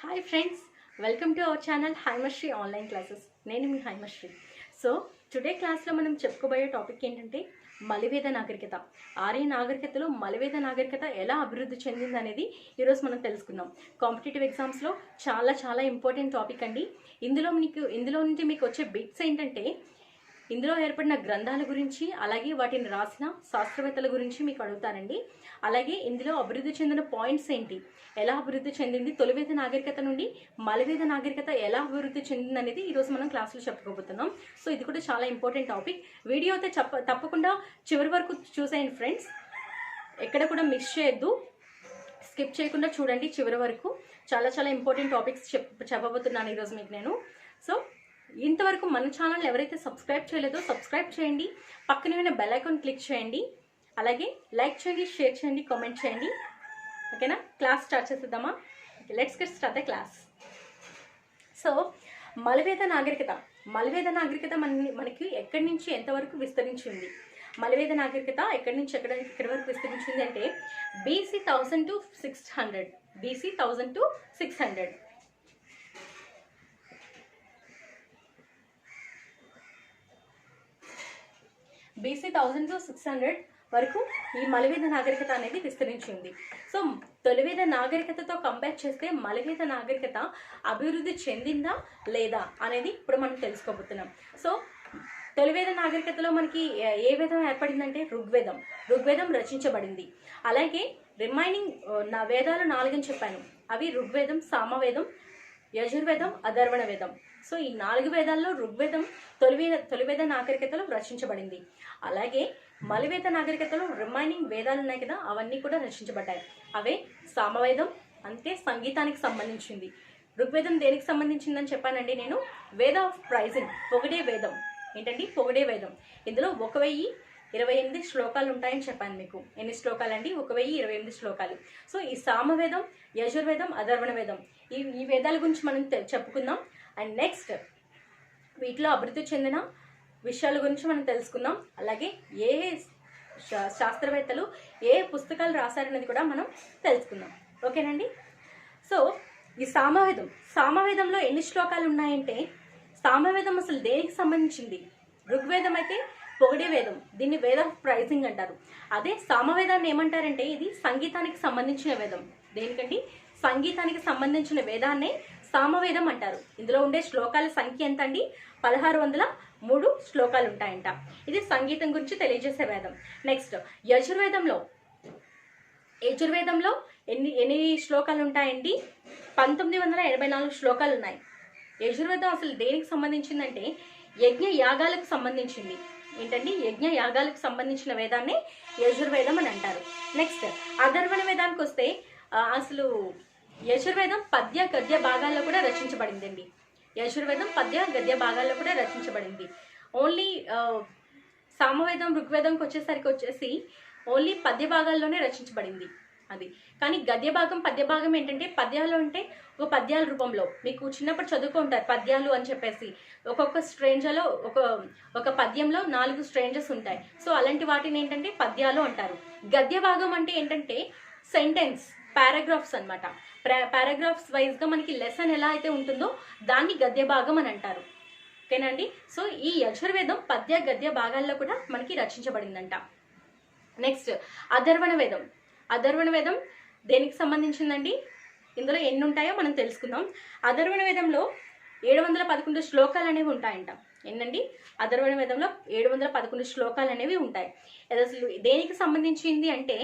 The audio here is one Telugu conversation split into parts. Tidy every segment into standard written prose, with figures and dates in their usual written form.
Hi friends, welcome to our channel Haimasri online classes. నేను మీ హైమశ్రీ. సో టుడే క్లాస్లో మనం చెప్పుకోబోయే టాపిక్ ఏంటంటే మలివేద నాగరికత. ఆర్య నాగరికతలో మలివేద నాగరికత ఎలా అభివృద్ధి చెందింది అనేది ఈరోజు మనం తెలుసుకుందాం. కాంపిటేటివ్ ఎగ్జామ్స్లో చాలా ఇంపార్టెంట్ టాపిక్ అండి. ఇందులో నుంచి మీకు వచ్చే బిట్స్ ఏంటంటే ఇందులో ఏర్పడిన గ్రంథాల గురించి, అలాగే వాటిని రాసిన శాస్త్రవేత్తల గురించి మీకు అడుగుతానండి. అలాగే ఇందులో అభివృద్ధి చెందిన పాయింట్స్ ఏంటి, ఎలా అభివృద్ధి చెందింది, తొలివేద నాగరికత నుండి మలివేద నాగరికత ఎలా అభివృద్ధి చెందింది అనేది ఈరోజు మనం క్లాసులో చెప్పుకోబోతున్నాం. సో ఇది కూడా చాలా ఇంపార్టెంట్ టాపిక్. వీడియో అయితే తప్పకుండా చివరి వరకు చూసేయండి ఫ్రెండ్స్. ఎక్కడ కూడా మిస్ చేయొద్దు, స్కిప్ చేయకుండా చూడండి చివరి వరకు. చాలా ఇంపార్టెంట్ టాపిక్స్ చెప్పబోతున్నాను ఈరోజు మీకు నేను. సో ఇంతవరకు మన ఛానల్ ఎవరైతే సబ్స్క్రైబ్ చేయలేదో సబ్స్క్రైబ్ చేయండి, పక్కనే ఉన్న బెల్ ఐకాన్ క్లిక్ చేయండి, అలాగే లైక్ చేయండి, షేర్ చేయండి, కామెంట్ చేయండి. ఓకేనా? క్లాస్ స్టార్ట్ చేసేద్దామా? Let's get start the class. So మలివేద నాగరికత మనకి ఎక్కడి నుంచి ఎంతవరకు విస్తరించింది? మలివేద నాగరికత ఎక్కడి నుంచి ఎక్కడి వరకు విస్తరించింది అంటే BC 1000 to 600. BC 1000 to 600. BC 1000 to 600 వరకు ఈ మలివేద నాగరికత అనేది విస్తరించింది. సో తొలివేద నాగరికతతో కంపేర్ చేస్తే మలివేద నాగరికత అభివృద్ధి చెందిందా లేదా అనేది ఇప్పుడు మనం తెలుసుకోబోతున్నాం. సో తొలివేద నాగరికతలో మనకి ఏ వేదం ఏర్పడిందంటే ఋగ్వేదం రచించబడింది. అలాగే రిమైనింగ్ నా వేదాలు 4 అని చెప్పాను. అవి ఋగ్వేదం, సామవేదం, యజుర్వేదం, అథర్వణ వేదం. సో ఈ 4 వేదాల్లో ఋగ్వేదం తొలివేద నాగరికతలో రచించబడింది. అలాగే మలివేద నాగరికతలో రిమైనింగ్ వేదాలు ఉన్నాయి కదా, అవన్నీ కూడా రచించబడ్డాయి. అవే సామవేదం, అంటే సంగీతానికి సంబంధించింది. ఋగ్వేదం దేనికి సంబంధించిందని చెప్పానండి నేను, వేద ఆఫ్ ప్రైజింగ్, పొగిడే వేదం. ఏంటండి? పొగిడే వేదం. ఇందులో 1028 శ్లోకాలు ఉంటాయని చెప్పాను మీకు. ఎన్ని శ్లోకాలు అండి? 1028 శ్లోకాలు. సో ఈ సామవేదం, యజుర్వేదం, అథర్వణ వేదం, ఈ వేదాల గురించి మనం చెప్పుకుందాం. అండ్ నెక్స్ట్ వీటిలో అభివృద్ధి చెందిన విషయాల గురించి మనం తెలుసుకుందాం. అలాగే ఏ శాస్త్రవేత్తలు ఏ పుస్తకాలు రాశారనేది కూడా మనం తెలుసుకుందాం. ఓకేనండి? సో ఈ సామవేదంలో ఎన్ని శ్లోకాలు ఉన్నాయంటే, సామవేదం అసలు దేనికి సంబంధించింది? ఋగ్వేదం అయితే పొగిడే వేదం, దీన్ని వేద ఆఫ్ ప్రైజింగ్ అంటారు. అదే సామవేదాన్ని ఏమంటారంటే ఇది సంగీతానికి సంబంధించిన వేదం. దేనికండి? సంగీతానికి సంబంధించిన వేదాన్నే సామవేదం అంటారు. ఇందులో ఉండే శ్లోకాల సంఖ్య ఎంత అండి? 1603 శ్లోకాలు ఉంటాయంట. ఇది సంగీతం గురించి తెలియజేసే వేదం. నెక్స్ట్ యజుర్వేదంలో ఎన్ని శ్లోకాలు ఉంటాయండి? 1984 శ్లోకాలు ఉన్నాయి. యజుర్వేదం అసలు దేనికి సంబంధించిందంటే యజ్ఞ యాగాలకు సంబంధించింది. ఏంటండి? యజ్ఞ యాగాలకు సంబంధించిన వేదాన్ని యజుర్వేదం అని అంటారు. నెక్స్ట్ అథర్వణ వేదానికి వస్తే అసలు యజుర్వేదం పద్య గద్య భాగాల్లో కూడా రచించబడిందండి. యజుర్వేదం పద్య గద్య భాగాల్లో కూడా రచించబడింది. ఓన్లీ సామవేదం ఋగ్వేదంకి వచ్చేసి ఓన్లీ పద్య భాగాల్లోనే రచించబడింది అది. కానీ గద్య భాగం, పద్య భాగం ఏంటంటే పద్యాలు అంటే ఒక పద్యాల రూపంలో మీకు చిన్నప్పుడు చదువుకుంటారు పద్యాలు అని చెప్పేసి. ఒక్కొక్క స్ట్రేంజర్లో ఒక పద్యంలో 4 స్ట్రేంజర్స్ ఉంటాయి. సో అలాంటి వాటిని ఏంటంటే పద్యాలు అంటారు. గద్య భాగం అంటే ఏంటంటే సెంటెన్స్, పారాగ్రాఫ్స్ అనమాట. పారాగ్రాఫ్స్ వైజ్గా మనకి లెసన్ ఎలా అయితే ఉంటుందో దాన్ని గద్య భాగం అని అంటారు. ఓకేనండి? సో ఈ యజుర్వేదం పద్య గద్య భాగాల్లో కూడా మనకి రచించబడిందంట. నెక్స్ట్ అథర్వణ వేదం దేనికి సంబంధించిందండి? ఇందులో ఎన్ని ఉంటాయో మనం తెలుసుకుందాం. అథర్వణ వేదంలో 711 శ్లోకాలు అనేవి ఉంటాయంట. ఏంటండి? అథర్వణ వేదంలో 711 శ్లోకాలు అనేవి ఉంటాయి. అది అసలు దేనికి సంబంధించింది అంటే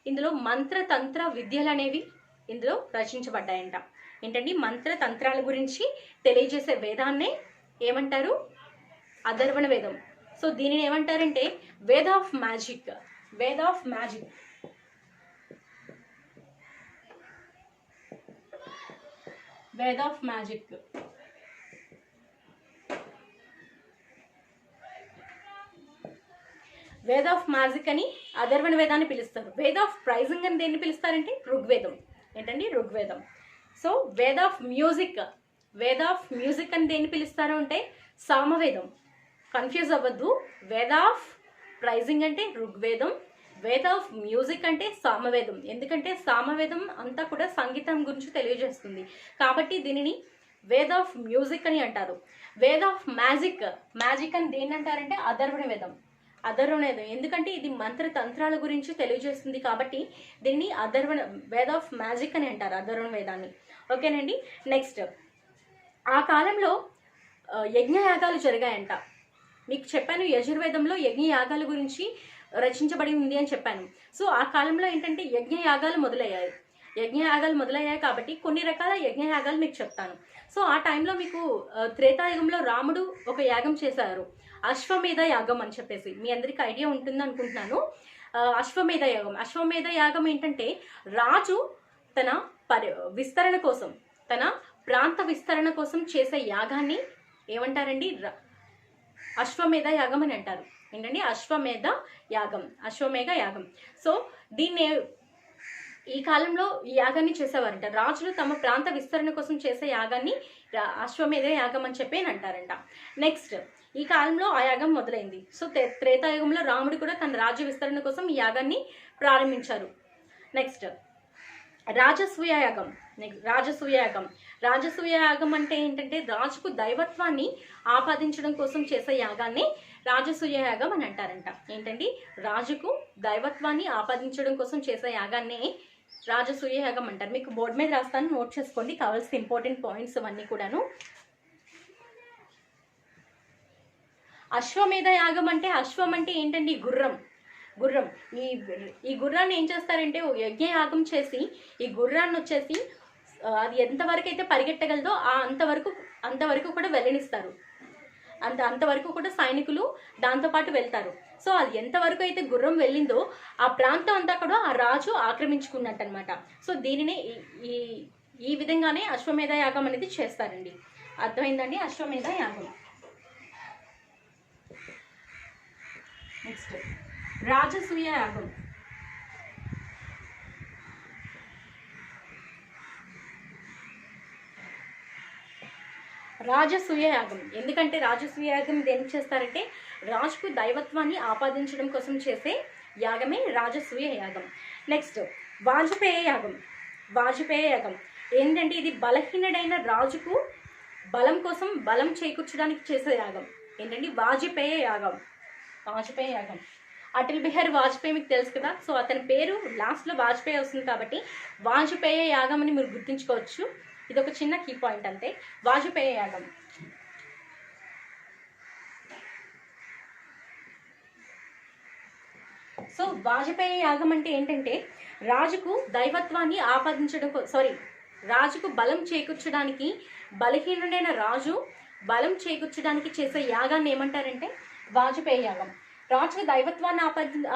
ఇందులో మంత్ర తంత్ర విద్యలు అనేవి ఇందులో రచించబడ్డాయంట. ఏంటండి? మంత్ర తంత్రాల గురించి తెలియజేసే వేదాన్నే ఏమంటారు? అథర్వణ వేదం. సో దీనిని ఏమంటారంటే వేద ఆఫ్ మ్యాజిక్. వేద ఆఫ్ మ్యాజిక్ వేద ఆఫ్ మ్యాజిక్ అని అథర్వణ వేదాన్ని పిలుస్తారు. వేద ఆఫ్ ప్రైజింగ్ అని దేన్ని పిలుస్తారంటే ఋగ్వేదం. ఏంటండి? ఋగ్వేదం. సో వేద ఆఫ్ మ్యూజిక్ అని దేన్ని పిలుస్తారు అంటే సామవేదం. కన్ఫ్యూజ్ అవ్వద్దు. వేద ఆఫ్ ప్రైజింగ్ అంటే ఋగ్వేదం, వేద ఆఫ్ మ్యూజిక్ అంటే సామవేదం, ఎందుకంటే సామవేదం అంతా కూడా సంగీతం గురించి తెలియజేస్తుంది కాబట్టి దీనిని వేద ఆఫ్ మ్యూజిక్ అని అంటారు. వేద ఆఫ్ మ్యాజిక్, మ్యాజిక్ అని దేని అంటారంటే అధర్వణ వేదం. అధర్వణ వేదం ఎందుకంటే ఇది మంత్ర తంత్రాల గురించి తెలియజేస్తుంది కాబట్టి దీన్ని వేద ఆఫ్ మ్యాజిక్ అని అంటారు, అధర్వణ వేదాన్ని. ఓకేనండి. నెక్స్ట్, ఆ కాలంలో యజ్ఞయాగాలు జరిగాయంట. మీకు చెప్పాను యజుర్వేదంలో యజ్ఞయాగాల గురించి రచించబడి ఉంది అని చెప్పాను. సో ఆ కాలంలో ఏంటంటే యజ్ఞయాగాలు మొదలయ్యాయి కాబట్టి కొన్ని రకాల యజ్ఞయాగాలు మీకు చెప్తాను. సో ఆ టైంలో మీకు త్రేతాయుగంలో రాముడు ఒక యాగం చేశారు, అశ్వమేధ యాగం అని చెప్పేసి. మీ అందరికీ ఐడియా ఉంటుంది అనుకుంటున్నాను. అశ్వమేధ యాగం ఏంటంటే రాజు తన విస్తరణ కోసం, తన ప్రాంత విస్తరణ కోసం చేసే యాగాన్ని ఏమంటారండి? అశ్వమేధ యాగం అని అంటారు. ఏంటండి? అశ్వమేధ యాగం. సో దీన్ని ఈ కాలంలో ఈ యాగాన్ని చేసేవారంట. రాజులు తమ ప్రాంత విస్తరణ కోసం చేసే యాగాన్ని అశ్వమేధ యాగం అని చెప్పి అంటారంట. నెక్స్ట్, ఈ కాలంలో ఆ యాగం మొదలైంది. సో త్రేతాయుగంలో రాముడు కూడా తన రాజ్య విస్తరణ కోసం ఈ యాగాన్ని ప్రారంభించారు. నెక్స్ట్, రాజసూయ యాగం అంటే ఏంటంటే రాజుకు దైవత్వాన్ని ఆపాదించడం కోసం చేసే యాగాన్ని రాజసూయ యాగం అని అంటారంట. ఏంటండి? రాజుకు దైవత్వాన్ని ఆపాదించడం కోసం చేసే యాగాన్ని రాజసూయ యాగం అంటారు. మీకు బోర్డు మీద రాస్తాను, నోట్ చేసుకోండి కావాల్సిన ఇంపార్టెంట్ పాయింట్స్ అవన్నీ కూడాను. అశ్వమేధ యాగం అంటే, అశ్వం అంటే ఏంటండి? గుర్రం. ఈ గుర్రాన్ని ఏం చేస్తారంటే యజ్ఞయాగం చేసి ఈ గుర్రాన్ని వచ్చేసి అది ఎంతవరకు అయితే పరిగెట్టగలదో అంతవరకు కూడా వెళ్ళనిస్తారు. అంతవరకు కూడా సైనికులు దాంతోపాటు వెళ్తారు. సో అది ఎంతవరకు అయితే గుర్రం వెళ్ళిందో ఆ ప్రాంతం అంతా కూడా ఆ రాజు ఆక్రమించుకున్నట్టు అనమాట. సో దీనినే ఈ విధంగానే అశ్వమేధ యాగం అనేది చేస్తారండి. అర్థమైందండి? అశ్వమేధ యాగం. నెక్స్ట్, రాజసూయ యాగం. ఎందుకంటే రాజసూయ యాగం దేనికి చేస్తారంటే రాజుకు దైవత్వాన్ని ఆపాదించడం కోసం చేసే యాగమే రాజసూయ యాగం. నెక్స్ట్, వాజపేయ యాగం ఏంటంటే ఇది బలహీనుడైన రాజుకు బలం కోసం బలం చేకూర్చడానికి చేసే యాగం. ఏంటంటే వాజపేయ యాగం. అటల్ బిహారీ వాజ్పేయి మీకు తెలుసు కదా. సో అతని పేరు లాస్ట్లో వాజ్పేయి వస్తుంది కాబట్టి వాజపేయ యాగం అని మీరు గుర్తుంచుకోవచ్చు. ఇది ఒక చిన్న కీ పాయింట్ అంతే. వాజపేయ యాగం. సో వాజపేయ యాగం అంటే ఏంటంటే రాజుకు దైవత్వాన్ని రాజుకు బలం చేకూర్చడానికి, బలహీనుడైన రాజు బలం చేకూర్చడానికి చేసే యాగాన్ని ఏమంటారంటే వాజపేయ యాగం. రాజుకు దైవత్వాన్ని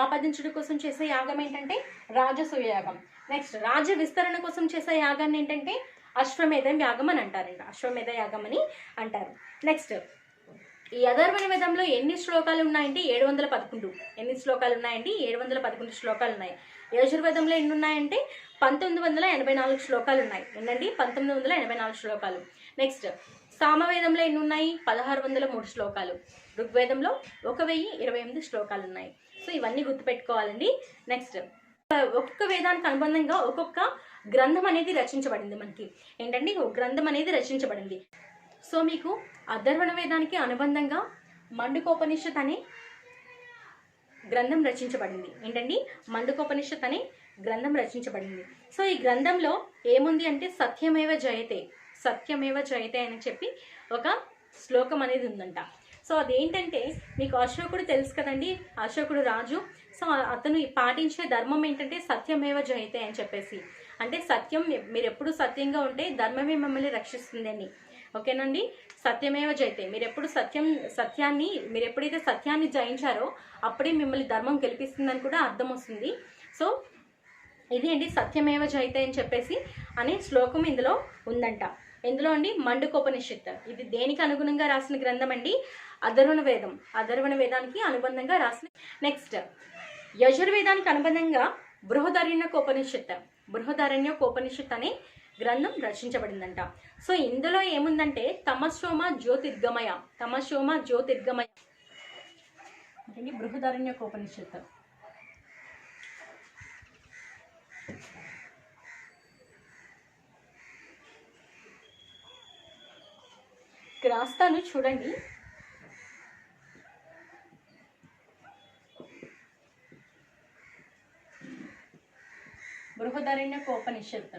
ఆపాదించడం కోసం చేసే యాగం ఏంటంటే రాజసూయ యాగం. నెక్స్ట్, రాజ్య విస్తరణ కోసం చేసే యాగాన్ని ఏంటంటే అశ్వమేధ యాగం అని అంటారంట. అశ్వమేధ యాగం అని అంటారు. నెక్స్ట్, ఈ అధర్వణ వేదంలో ఎన్ని శ్లోకాలు ఉన్నాయంటే 711. ఎన్ని శ్లోకాలు ఉన్నాయండి? 711 శ్లోకాలు ఉన్నాయి. యజుర్వేదంలో ఎన్ని ఉన్నాయంటే 1984 శ్లోకాలు ఉన్నాయి. ఏంటండి? 1984 శ్లోకాలు. నెక్స్ట్, సామవేదంలో ఎన్ని ఉన్నాయి? 1603 శ్లోకాలు. ఋగ్వేదంలో 1028 శ్లోకాలు ఉన్నాయి. సో ఇవన్నీ గుర్తుపెట్టుకోవాలండి. నెక్స్ట్, ఒక్కొక్క వేదానికి అనుబంధంగా ఒక్కొక్క గ్రంథం అనేది రచించబడింది. మనకి ఏంటండి ఒక గ్రంథం అనేది రచించబడింది. సో మీకు అధర్వణ వేదానికి అనుబంధంగా మండుకోపనిషత్ అనే గ్రంథం రచించబడింది. ఏంటండి? మండుకోపనిషత్ అనే గ్రంథం రచించబడింది. సో ఈ గ్రంథంలో ఏముంది అంటే సత్యమేవ జయతే అని చెప్పి ఒక శ్లోకం అనేది ఉందంట. సో అదేంటంటే మీకు అశోకుడు తెలుసు కదండి, అశోకుడు రాజు. సో అతను పాటించే ధర్మం ఏంటంటే సత్యమేవ జయతే అని చెప్పేసి, అంటే సత్యం, మీరు ఎప్పుడు సత్యంగా ఉంటే ధర్మమే మిమ్మల్ని రక్షిస్తుందని. ఓకేనండి? సత్యమేవ జయతే, మీరు ఎప్పుడైతే సత్యాన్ని జయించారో అప్పుడే మిమ్మల్ని ధర్మం గెలిపిస్తుందని కూడా అర్థం వస్తుంది. సో ఇది అండి సత్యమేవ జయతే అని చెప్పేసి అనే శ్లోకం ఇందులో ఉందంట. ఎందులో అండి? మండుకోపనిషత్. ఇది దేనికి అనుగుణంగా రాసిన గ్రంథం అండి? అధర్వణ వేదానికి అనుబంధంగా రాసిన. నెక్స్ట్, యజుర్వేదానికి అనుబంధంగా బృహదారణ్యకోపనిషత్ అనే గ్రంథం రచించబడిందంట. సో ఇందులో ఏముందంటే తమసోమ జ్యోతిర్గమయ బృహదారణ్యకోపనిషత్. రాస్తాను చూడండి. బృహదారణ్యకోపనిషత్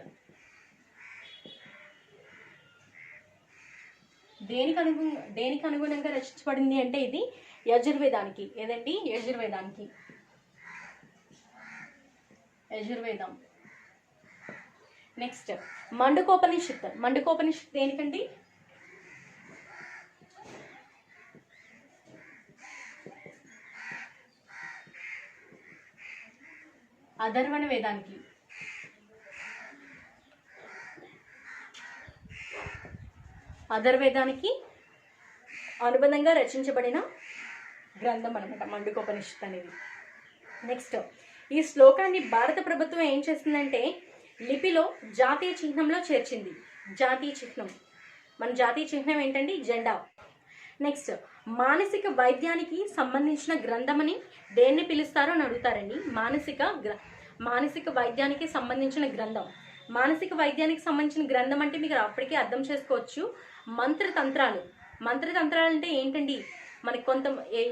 దేనికి అనుగుణంగా రచించబడింది అంటే ఇది యజుర్వేదానికి. ఏదండి? యజుర్వేదానికి. యజుర్వేదం. నెక్స్ట్ మండుకోపనిషత్. మండుకోపనిషత్ దేనికండి? అధర్వణ వేదానికి. అధర్వేదానికి అనుబంధంగా రచించబడిన గ్రంథం అనమాట మండుకోపనిషత్ అనేది. నెక్స్ట్ ఈ శ్లోకాన్ని భారత ప్రభుత్వం ఏం చేస్తుందంటే లిపిలో జాతీయ చిహ్నంలో చేర్చింది. జాతీయ చిహ్నం, మన జాతీయ చిహ్నం ఏంటండి? జెండా. నెక్స్ట్ మానసిక వైద్యానికి సంబంధించిన గ్రంథమని దేన్ని పిలుస్తారో అని అడుగుతారండి. మానసిక వైద్యానికి సంబంధించిన గ్రంథం. మానసిక వైద్యానికి సంబంధించిన గ్రంథం అంటే మీకు అప్పటికే అర్థం చేసుకోవచ్చు. మంత్రతంత్రాలు. మంత్రతంత్రాలు అంటే ఏంటండి? మనకి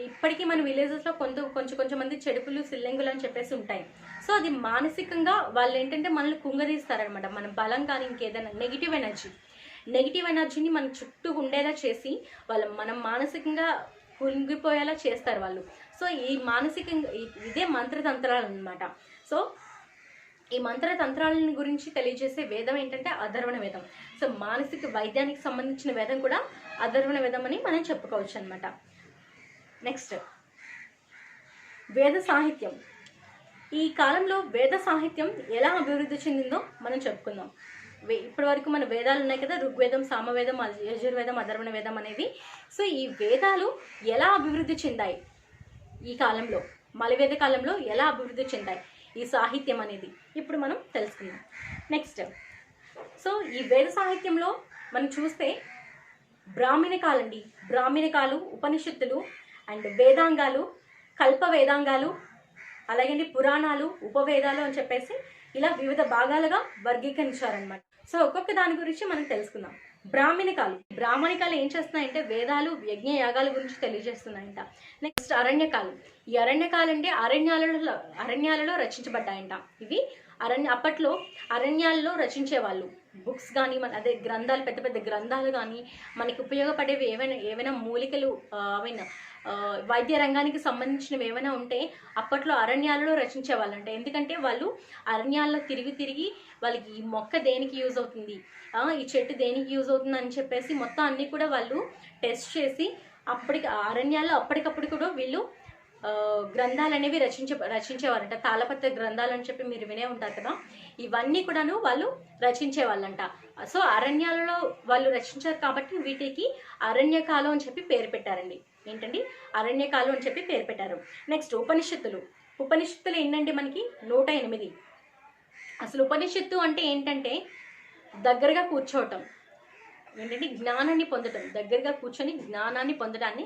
ఇప్పటికీ మన విలేజెస్లో కొంచెం మంది చెడుపులు సిల్లెంగులు అని చెప్పేసి ఉంటాయి. సో అది మానసికంగా వాళ్ళు ఏంటంటే మనల్ని కుంగదీస్తారనమాట. మన బలం కానీ ఇంకేదైనా నెగిటివ్ ఎనర్జీని మన చుట్టూ ఉండేలా చేసి మనం మానసికంగా కుంగిపోయేలా చేస్తారు వాళ్ళు. సో ఈ మానసికంగా ఇదే మంత్రతంత్రాలు అనమాట. సో ఈ మంత్రతంత్రాలని గురించి తెలియజేసే వేదం ఏంటంటే అధర్వణ వేదం. సో మానసిక వైద్యానికి సంబంధించిన వేదం కూడా అధర్వణ వేదం అని మనం చెప్పుకోవచ్చు అనమాట. నెక్స్ట్ వేద సాహిత్యం. ఈ కాలంలో వేద సాహిత్యం ఎలా అభివృద్ధి చెందిందో మనం చెప్పుకుందాం. ఇప్పటి వరకు మన వేదాలు ఉన్నాయి కదా, ఋగ్వేదం, సామవేదం, యజుర్వేదం, అధర్వణ వేదం అనేది. సో ఈ వేదాలు ఎలా అభివృద్ధి చెందాయి ఈ కాలంలో, మలివేద కాలంలో ఎలా అభివృద్ధి చెందాయి ఈ సాహిత్యం అనేది ఇప్పుడు మనం తెలుసుకుందాం. నెక్స్ట్ సో ఈ వేద సాహిత్యంలో మనం చూస్తే బ్రాహ్మణికాలు, ఉపనిషత్తులు అండ్ వేదాంగాలు, కల్ప వేదాంగాలు, అలాగే పురాణాలు, ఉపవేదాలు అని చెప్పేసి ఇలా వివిధ భాగాలుగా వర్గీకరించారనమాట. సో ఒక్కొక్క దాని గురించి మనం తెలుసుకుందాం. బ్రాహ్మణికాలు ఏం చేస్తున్నాయంటే వేదాలు, యజ్ఞ యాగాల గురించి తెలియజేస్తున్నాయంట. నెక్స్ట్ అరణ్యకాలు. ఈ అరణ్యకాలు అంటే అరణ్యాలలో రచించబడ్డాయంట. ఇవి అప్పట్లో అరణ్యాల్లో రచించేవాళ్ళు. బుక్స్ కానీ అదే గ్రంథాలు, పెద్ద పెద్ద గ్రంథాలు కానీ మనకి ఉపయోగపడేవి ఏవైనా మూలికలు, వైద్య రంగానికి సంబంధించినవి ఏమైనా ఉంటే అప్పట్లో అరణ్యాలలో రచించేవాళ్ళంట. ఎందుకంటే వాళ్ళు అరణ్యాల్లో తిరిగి వాళ్ళకి ఈ మొక్క దేనికి యూజ్ అవుతుంది, ఈ చెట్టు దేనికి యూజ్ అవుతుంది అని చెప్పేసి మొత్తం అన్నీ కూడా వాళ్ళు టెస్ట్ చేసి అరణ్యాల్లో అప్పటికప్పుడు కూడా వీళ్ళు గ్రంథాలు అనేవి రచించేవారంట. తాళపత్ర గ్రంథాలు అని చెప్పి మీరు వినే ఉంటారు కదా, ఇవన్నీ కూడాను వాళ్ళు రచించేవాళ్ళంట. సో అరణ్యాలలో వాళ్ళు రచించారు కాబట్టి వీటికి అరణ్యకాలం అని చెప్పి పేరు పెట్టారండి. ఏంటండి? అరణ్యకాలం అని చెప్పి పేరు పెట్టారు. నెక్స్ట్ ఉపనిషత్తులు ఏంటంటే మనకి 108. అసలు ఉపనిషత్తు అంటే ఏంటంటే దగ్గరగా కూర్చోవటం, ఏంటంటే జ్ఞానాన్ని పొందటం. దగ్గరగా కూర్చొని జ్ఞానాన్ని పొందడాన్ని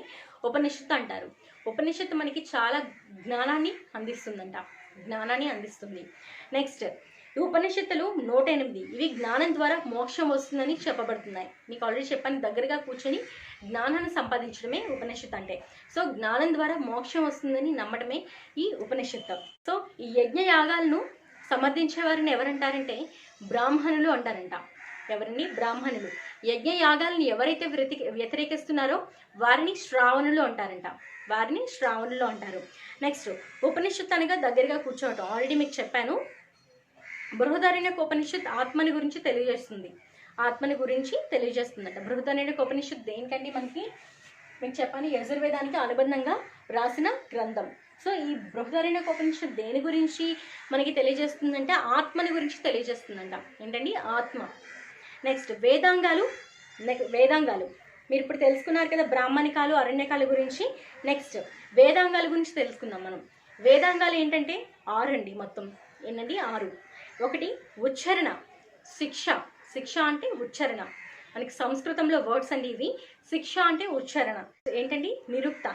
ఉపనిషత్తు అంటారు. ఉపనిషత్తు మనకి చాలా జ్ఞానాన్ని అందిస్తుంది. నెక్స్ట్ ఈ ఉపనిషత్తులు 108. ఇవి జ్ఞానం ద్వారా మోక్షం వస్తుందని చెప్పబడుతున్నాయి. మీకు ఆల్రెడీ చెప్పాను, దగ్గరగా కూర్చొని జ్ఞానాన్ని సంపాదించడమే ఉపనిషత్తు అంటే. సో జ్ఞానం ద్వారా మోక్షం వస్తుందని నమ్మడమే ఈ ఉపనిషత్తు. సో ఈ యజ్ఞ యాగాలను సమర్థించే వారిని ఎవరంటారంటే బ్రాహ్మణులు అంటారంట. ఎవరిని? బ్రాహ్మణులు. యజ్ఞ యాగాలను ఎవరైతే వ్యతిరేకిస్తున్నారో వారిని శ్రావణులు అంటారంట. నెక్స్ట్ ఉపనిషత్తు అనగా దగ్గరగా కూర్చోవటం. ఆల్రెడీ మీకు చెప్పాను. బృహదారణ్యకోపనిషత్ ఆత్మని గురించి తెలియజేస్తుందంట. బృహదారణ్యకోపనిషత్ దేనికంటే మీకు చెప్పాను, యజుర్వేదానికి అనుబంధంగా రాసిన గ్రంథం. సో ఈ బృహదారణ్యకోపనిషత్ దేని గురించి మనకి తెలియజేస్తుందంటే ఆత్మని గురించి తెలియజేస్తుందంట. ఏంటండి? ఆత్మ. నెక్స్ట్ వేదాంగాలు. మీరు ఇప్పుడు తెలుసుకున్నారు కదా బ్రాహ్మణికాలు, అరణ్యకాల గురించి. నెక్స్ట్ వేదాంగాల గురించి తెలుసుకుందాం మనం. వేదాంగాలు ఏంటంటే 6 అండి మొత్తం. ఏంటండి? 6. 1 ఉచ్చారణ, శిక్ష అంటే ఉచ్చారణ. మనకి సంస్కృతంలో వర్డ్స్ అండి ఇవి. శిక్ష అంటే ఉచ్చారణ. ఏంటండి? నిరుక్త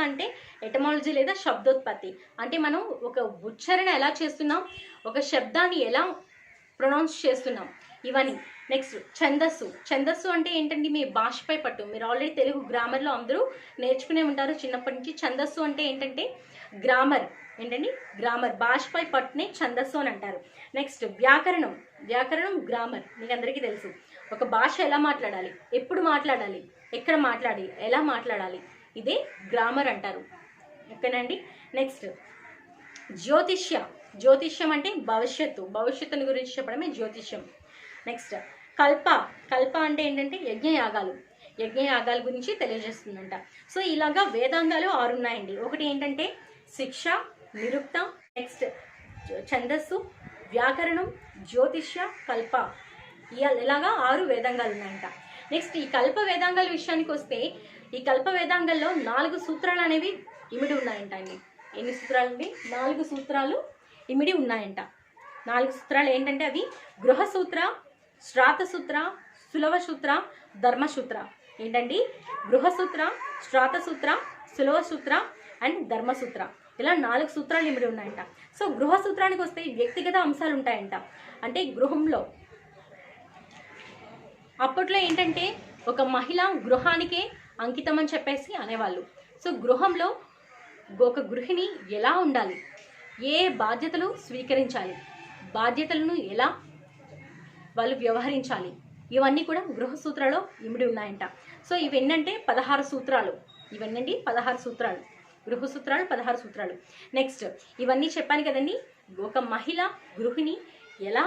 అంటే ఎటమాలజీ లేదా శబ్దోత్పత్తి. అంటే మనం ఒక ఉచ్చారణ ఎలా చేస్తున్నాం, ఒక శబ్దాన్ని ఎలా ప్రొనౌన్స్ చేస్తున్నాం, ఇవన్నీ నెక్స్ట్ ఛందస్సు. ఛందస్సు అంటే ఏంటండి, మీ భాషపై పట్టు. మీరు ఆల్రెడీ తెలుగు గ్రామర్లో అందరూ నేర్చుకునే ఉంటారు చిన్నప్పటి నుంచి. ఛందస్సు అంటే ఏంటంటే గ్రామర్. ఏంటండి, గ్రామర్, భాషపై పట్టునే ఛందస్సు అని అంటారు. నెక్స్ట్ వ్యాకరణం. వ్యాకరణం గ్రామర్, మీకు అందరికీ తెలుసు. ఒక భాష ఎలా మాట్లాడాలి, ఎప్పుడు మాట్లాడాలి, ఎక్కడ మాట్లాడాలి, ఎలా మాట్లాడాలి, ఇదే గ్రామర్ అంటారు. ఓకేనండి. నెక్స్ట్ జ్యోతిష్య. జ్యోతిష్యం అంటే భవిష్యత్తు, భవిష్యత్తుని గురించి చెప్పడమే జ్యోతిష్యం. నెక్స్ట్ కల్ప. కల్ప అంటే ఏంటంటే యజ్ఞయాగాలు, యజ్ఞయాగాల గురించి తెలియజేస్తుందంట. సో ఇలాగా వేదాంగాలు 6 ఉన్నాయండి. ఒకటి ఏంటంటే శిక్ష, నిరుక్త, నెక్స్ట్ ఛందస్సు, వ్యాకరణం, జ్యోతిష్య, కల్ప, ఇలాగా 6 వేదాంగాలు ఉన్నాయంట. నెక్స్ట్ ఈ కల్ప వేదాంగాల విషయానికి వస్తే, ఈ కల్ప వేదాంగాల్లో 4 సూత్రాలు అనేవి ఇమిడి ఉన్నాయంట అండి. ఎన్ని సూత్రాలు అండి? 4 సూత్రాలు ఇమిడి ఉన్నాయంట. 4 సూత్రాలు ఏంటంటే అవి గృహసూత్ర, శ్రాతసూత్ర, సులభసూత్ర, ధర్మసూత్ర. ఏంటండి, గృహసూత్ర, శ్రాతసూత్ర, సులభసూత్ర అండ్ ధర్మసూత్ర. ఇలా 4 సూత్రాలు ఇమిడి ఉన్నాయంట. సో గృహసూత్రానికి వస్తే వ్యక్తిగత అంశాలు ఉంటాయంట. అంటే గృహంలో అప్పట్లో ఏంటంటే ఒక మహిళ గృహానికే అంకితం అని చెప్పేసి అనేవాళ్ళు. సో గృహంలో ఒక గృహిణి ఎలా ఉండాలి, ఏ బాధ్యతలు స్వీకరించాలి, బాధ్యతలను ఎలా వాళ్ళు వ్యవహరించాలి, ఇవన్నీ కూడా గృహ సూత్రాల్లో ఇమిడి ఉన్నాయంట. సో ఇవన్నీ 16 సూత్రాలు. ఇవన్నీ 16 సూత్రాలు, గృహ సూత్రాలు 16 సూత్రాలు. నెక్స్ట్ ఇవన్నీ చెప్పాను కదండి, ఒక మహిళ గృహిణి ఎలా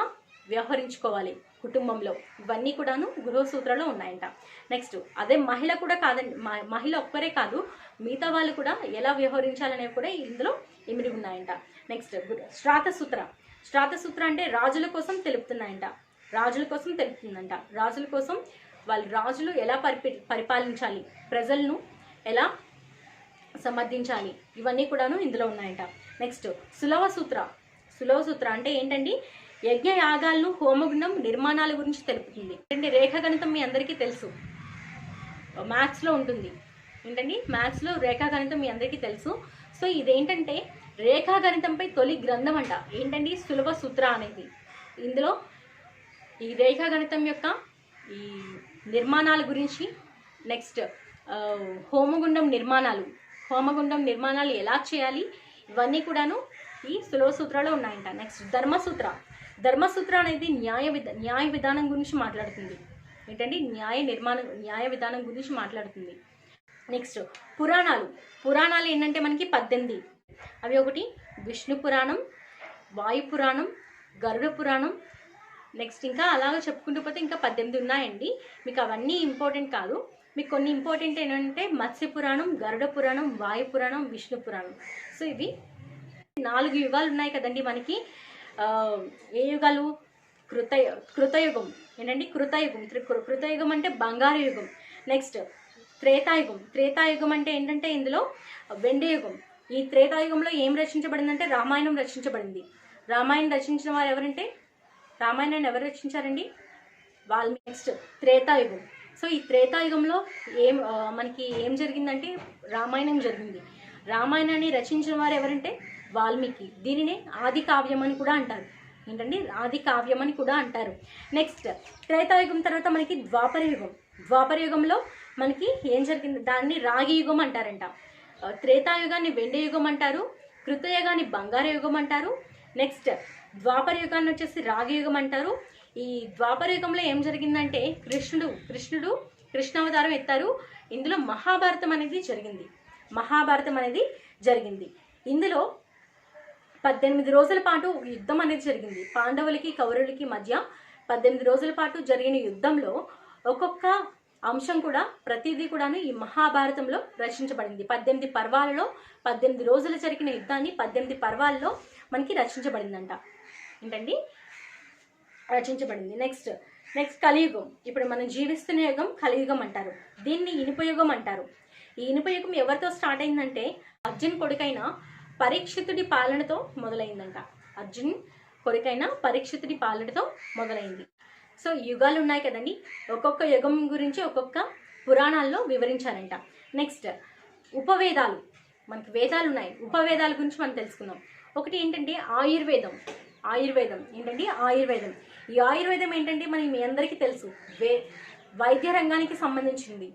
వ్యవహరించుకోవాలి కుటుంబంలో, ఇవన్నీ కూడాను గృహ సూత్రాల్లో ఉన్నాయంట. నెక్స్ట్ అదే మహిళ కూడా కాదండి, మహిళ ఒక్కరే కాదు, మిగతా వాళ్ళు కూడా ఎలా వ్యవహరించాలనేవి కూడా ఇందులో ఇమిడి ఉన్నాయంట. నెక్స్ట్ శ్రాతసూత్ర. శ్రాతసూత్ర అంటే రాజుల కోసం తెలుపుతున్నాయంట, రాజుల కోసం తెలుపుతుందంట. రాజుల కోసం రాజులు ఎలా పరిపాలించాలి, ప్రజలను ఎలా సమర్థించాలి, ఇవన్నీ కూడాను ఇందులో ఉన్నాయంట. నెక్స్ట్ సులభసూత్ర. సులభసూత్ర అంటే ఏంటండి, యజ్ఞ యాగాలను, హోమగుండం, నిర్మాణాల గురించి తెలుపుతుంది. అంటే రేఖాగణితం మీ అందరికీ తెలుసు, మ్యాథ్స్లో ఉంటుంది. ఏంటండి, మ్యాథ్స్లో రేఖాగణితం మీ అందరికీ తెలుసు. సో ఇదేంటంటే రేఖాగణితంపై తొలి గ్రంథం అంట. ఏంటండి, సులభసూత్ర అనేది. ఇందులో ఈ రేఖాగణితం యొక్క ఈ నిర్మాణాల గురించి, నెక్స్ట్ హోమగుండం నిర్మాణాలు ఎలా చేయాలి, ఇవన్నీ కూడాను ఈ సులభ సూత్రాలు ఉన్నాయంట. నెక్స్ట్ ధర్మసూత్ర. ధర్మసూత్ర అనేది న్యాయ విధానం గురించి మాట్లాడుతుంది. ఏంటండి, న్యాయ విధానం గురించి మాట్లాడుతుంది. నెక్స్ట్ పురాణాలు. పురాణాలు ఏంటంటే మనకి 18. అవి ఒకటి విష్ణు పురాణం, వాయు పురాణం, గరుడ పురాణం, నెక్స్ట్ ఇంకా అలాగ చెప్పుకుంటూ పోతే ఇంకా 18 ఉన్నాయండి. మీకు అవన్నీ ఇంపార్టెంట్ కాదు, మీకు కొన్ని ఇంపార్టెంట్ ఏంటంటే మత్స్య పురాణం, గరుడ పురాణం, వాయు పురాణం, విష్ణు పురాణం. సో ఇవి 4 యుగాలు ఉన్నాయి కదండి మనకి. ఏ యుగాలు? కృతయుగం. ఏంటండి, కృతయుగం అంటే బంగారు యుగం. నెక్స్ట్ త్రేతాయుగం. త్రేతాయుగం అంటే ఏంటంటే ఇందులో వెండి యుగం. ఈ త్రేతాయుగంలో ఏం రచించబడిందంటే రామాయణం రచించబడింది. రామాయణం రచించిన వారు ఎవరంటే, రామాయణాన్ని ఎవరు రచించారండి? వాల్మీకి. నెక్స్ట్ త్రేతాయుగం. సో ఈ త్రేతాయుగంలో మనకి ఏం జరిగిందంటే రామాయణం జరిగింది. రామాయణాన్ని రచించిన వారు ఎవరంటే వాల్మీకి. దీనినే ఆది కావ్యం అని కూడా అంటారు. ఏంటండి, ఆది కావ్యం అని కూడా అంటారు. నెక్స్ట్ త్రేతాయుగం తర్వాత మనకి ద్వాపర యుగం. ద్వాపర యుగంలో మనకి ఏం జరిగింది, దాన్ని రాగి యుగం అంటారంట. త్రేతాయుగాన్ని వెండి యుగం అంటారు, కృతయుగాన్ని బంగారు యుగం అంటారు. నెక్స్ట్ ద్వాపర యుగాన్ని వచ్చేసి రాగి యుగం అంటారు. ఈ ద్వాపర యుగంలో ఏం జరిగిందంటే కృష్ణుడు కృష్ణావతారం ఎత్తారు. ఇందులో మహాభారతం అనేది జరిగింది. ఇందులో 18 రోజుల పాటు యుద్ధం అనేది జరిగింది. పాండవులకి కౌరవులకి మధ్య 18 రోజుల పాటు జరిగిన యుద్ధంలో ఒక్కొక్క అంశం కూడా, ప్రతిదీ కూడాను ఈ మహాభారతంలో రచించబడింది. 18 పర్వాలలో 18 రోజులు జరిగిన యుద్ధాన్ని 18 పర్వాలలో మనకి రచించబడిందంట. ఏంటండి, రచించబడింది. నెక్స్ట్ కలియుగం. ఇప్పుడు మనం జీవిస్తున్న యుగం కలియుగం అంటారు. దీన్ని ఇనుపయుగం అంటారు. ఈ ఇనుపయుగం ఎవరితో స్టార్ట్ అయిందంటే అర్జున్ కొడుకైన పరీక్షితుడి పాలనతో మొదలైందంట. అర్జున్ కొడుకైన పరీక్షితుడి పాలనతో మొదలైంది. సో యుగాలు ఉన్నాయి కదండి, ఒక్కొక్క యుగం గురించి ఒక్కొక్క పురాణాల్లో వివరించారంట. నెక్స్ట్ ఉపవేదాలు. మనకి వేదాలు ఉన్నాయి, ఉపవేదాల గురించి మనం తెలుసుకుందాం. ఒకటి ఏంటంటే ఆయుర్వేదం. ఏంటండి, ఆయుర్వేదం. ఈ ఆయుర్వేదం ఏంటంటే మీ అందరికీ తెలుసు వైద్య రంగానికి సంబంధించింది.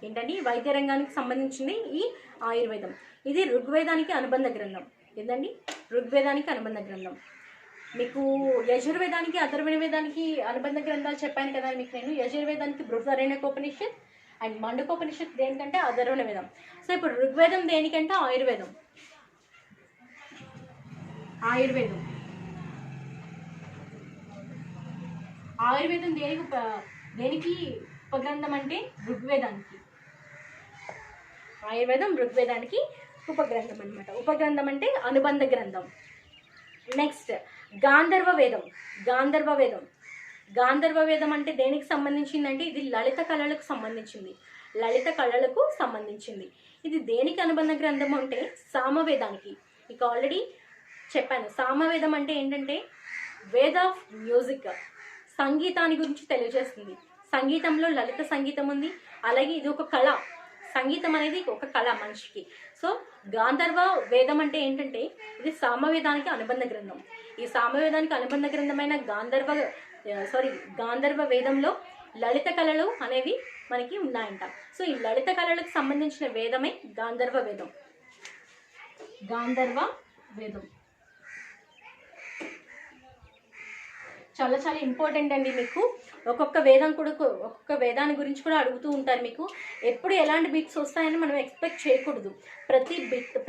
ఏంటండి? వైద్య రంగానికి సంబంధించింది ఈ ఆయుర్వేదం. ఇది ఋగ్వేదానికి అనుబంధ గ్రంథం. ఏంటండి? ఋగ్వేదానికి అనుబంధ గ్రంథం. మీకు యజుర్వేదానికి అథర్వణవేదానికి అనుబంధ గ్రంథాలు చెప్పాను కదా మీకు నేను. యజుర్వేదానికి బృహదారణ్యకోపనిషత్ అండ్ మండకోపనిషత్ దేనికంటే అథర్వణవేదం. సో ఇప్పుడు ఋగ్వేదం దేనికంటే ఆయుర్వేదం. ఆయుర్వేదం దేనికి ఉపగ్రంథం అంటే ఋగ్వేదానికి. ఆయుర్వేదం ఋగ్వేదానికి ఉపగ్రంథం అనమాట. ఉపగ్రంథం అంటే అనుబంధ గ్రంథం. నెక్స్ట్ గాంధర్వ వేదం. గాంధర్వ వేదం అంటే దేనికి సంబంధించిందంటే ఇది లలిత కళలకు సంబంధించింది. ఇది దేనికి అనుబంధ గ్రంథం అంటే సామవేదానికి. మీకు ఆల్రెడీ చెప్పాను. సామవేదం అంటే ఏంటంటే వేద ఆఫ్ మ్యూజిక్, సంగీతాన్ని గురించి తెలియజేస్తుంది. సంగీతంలో లలిత సంగీతం ఉంది, అలాగే ఇది ఒక కళ. సంగీతం అనేది ఒక కళ మనిషికి. సో గాంధర్వ వేదం అంటే ఏంటంటే ఇది సామవేదానికి అనుబంధ గ్రంథం. ఈ సామవేదానికి అనుబంధ గ్రంథమైన గాంధర్వ వేదంలో లలిత కళలు అనేవి మనకి ఉన్నాయంట. సో ఈ లలిత కళలకు సంబంధించిన వేదమే గాంధర్వ వేదం. చాలా చాలా ఇంపార్టెంట్ అండి. మీకు ఒక్కొక్క వేదాన్ని గురించి కూడా అడుగుతూ ఉంటారు. మీకు ఎప్పుడు ఎలాంటి బిట్స్ వస్తాయని మనం ఎక్స్పెక్ట్ చేయకూడదు.